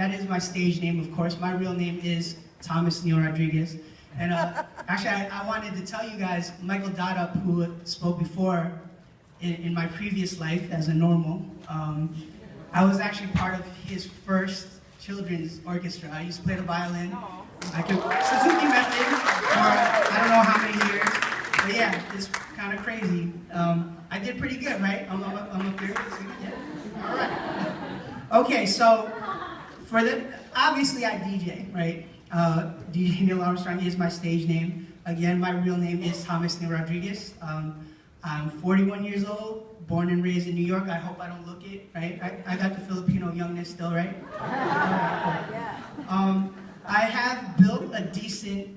that is my stage name, of course. My real name is Thomas Neil Rodriguez. And actually, I wanted to tell you guys, Michael Doddup, who spoke before in my previous life as a normal, I was actually part of his first children's orchestra. I used to play the violin. I could Suzuki method for I don't know how many years. But yeah, it's kind of crazy. I did pretty good, right? I'm up here. Yeah. All right. Okay, so obviously I DJ, right? DJ Neil Armstrong is my stage name. Again, my real name is Thomas Neil Rodriguez. I'm 41 years old, born and raised in New York. I hope I don't look it, right? I got the Filipino youngness still, right? I have built a decent,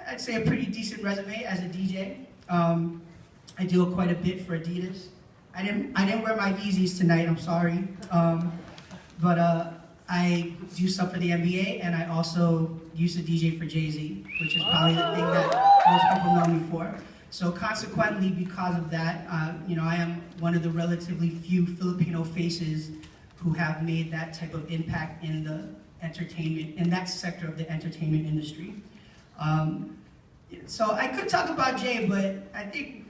I'd say a pretty decent resume as a DJ. I do quite a bit for Adidas. I didn't wear my Yeezys tonight, I'm sorry. But I do stuff for the NBA, and I also used to DJ for Jay-Z, which is probably the thing that most people know me for. So consequently, because of that, I am one of the relatively few Filipino faces who have made that type of impact in the entertainment, in that sector of the entertainment industry. So I could talk about Jay, but I think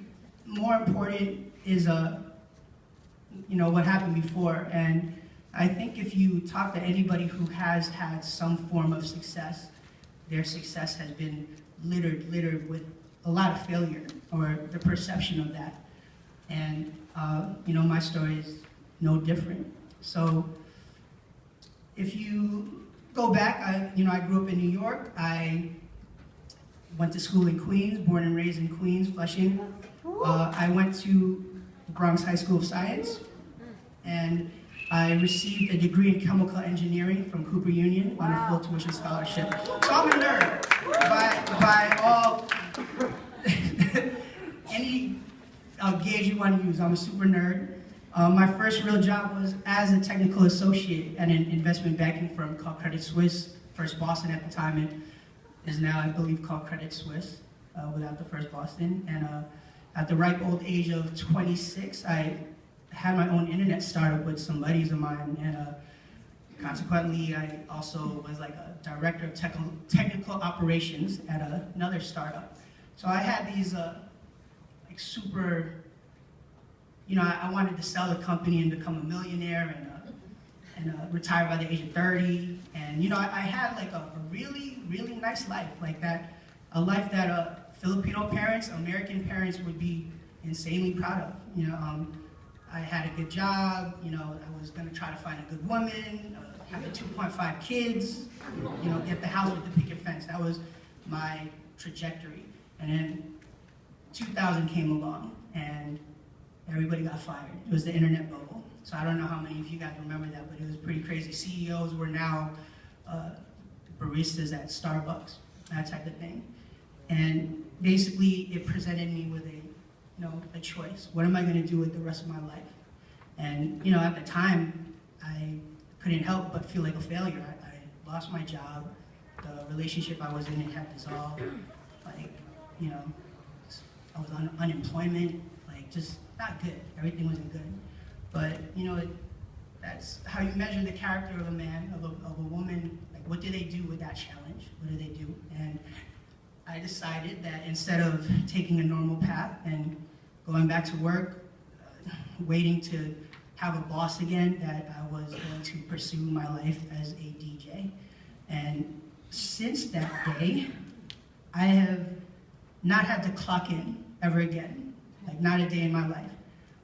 more important is what happened before. And I think if you talk to anybody who has had some form of success, their success has been littered with a lot of failure, or the perception of that. And my story is no different. So if you go back, I grew up in New York. I went to school in Queens, born and raised in Queens, Flushing. I went to Bronx High School of Science, and I received a degree in chemical engineering from Cooper Union on a full tuition scholarship. So I'm a nerd by all, any gauge you want to use. I'm a super nerd. My first real job was as a technical associate at an investment banking firm called Credit Suisse, First Boston at the time, and is now, I believe, called Credit Suisse, without the First Boston. And at the ripe old age of 26, I had my own internet startup with some buddies of mine, and consequently, I also was like a director of technical operations at another startup. So I had these super, I wanted to sell the company and become a millionaire and retire by the age of 30. And I had like a really, really nice life, like that, a life that Filipino parents, American parents would be insanely proud of. I had a good job, I was gonna try to find a good woman, have the 2.5 kids, get the house with the picket fence. That was my trajectory. And then 2000 came along, and everybody got fired. It was the internet bubble. So I don't know how many of you guys remember that, but it was pretty crazy. CEOs were now baristas at Starbucks, that type of thing. And basically, it presented me with a choice. What am I going to do with the rest of my life? And at the time, I couldn't help but feel like a failure. I lost my job. The relationship I was in had dissolved. I was on unemployment. Just not good. Everything wasn't good. But that's how you measure the character of a man, of a woman. Like, what do they do with that challenge? What do they do? And I decided that instead of taking a normal path and going back to work, waiting to have a boss again, that I was going to pursue my life as a DJ. And since that day, I have not had to clock in ever again, like not a day in my life.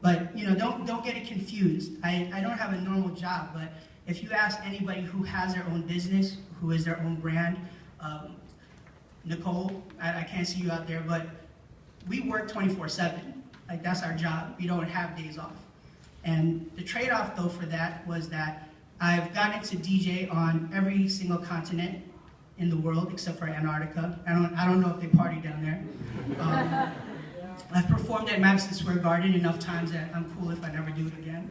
But don't get it confused. I don't have a normal job, but if you ask anybody who has their own business, who is their own brand, Nicole, I can't see you out there, but we work 24/7. Like, that's our job. We don't have days off. And the trade-off, though, for that was that I've gotten to DJ on every single continent in the world except for Antarctica. I don't know if they party down there. I've performed at Madison Square Garden enough times that I'm cool if I never do it again.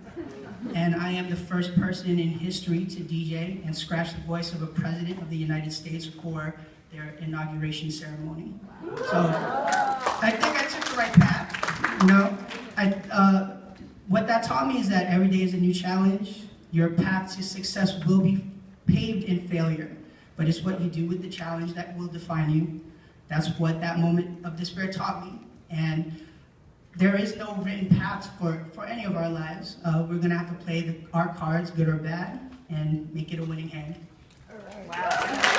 And I am the first person in history to DJ and scratch the voice of a president of the United States for their inauguration ceremony. So I think I took the right path. What that taught me is that every day is a new challenge. Your path to success will be paved failure, but it's what you do with the challenge that will define you. That's what that moment of despair taught me. And there is no written path for any of our lives. We're gonna have to play our cards, good or bad, and make it a winning hand. All right. Wow.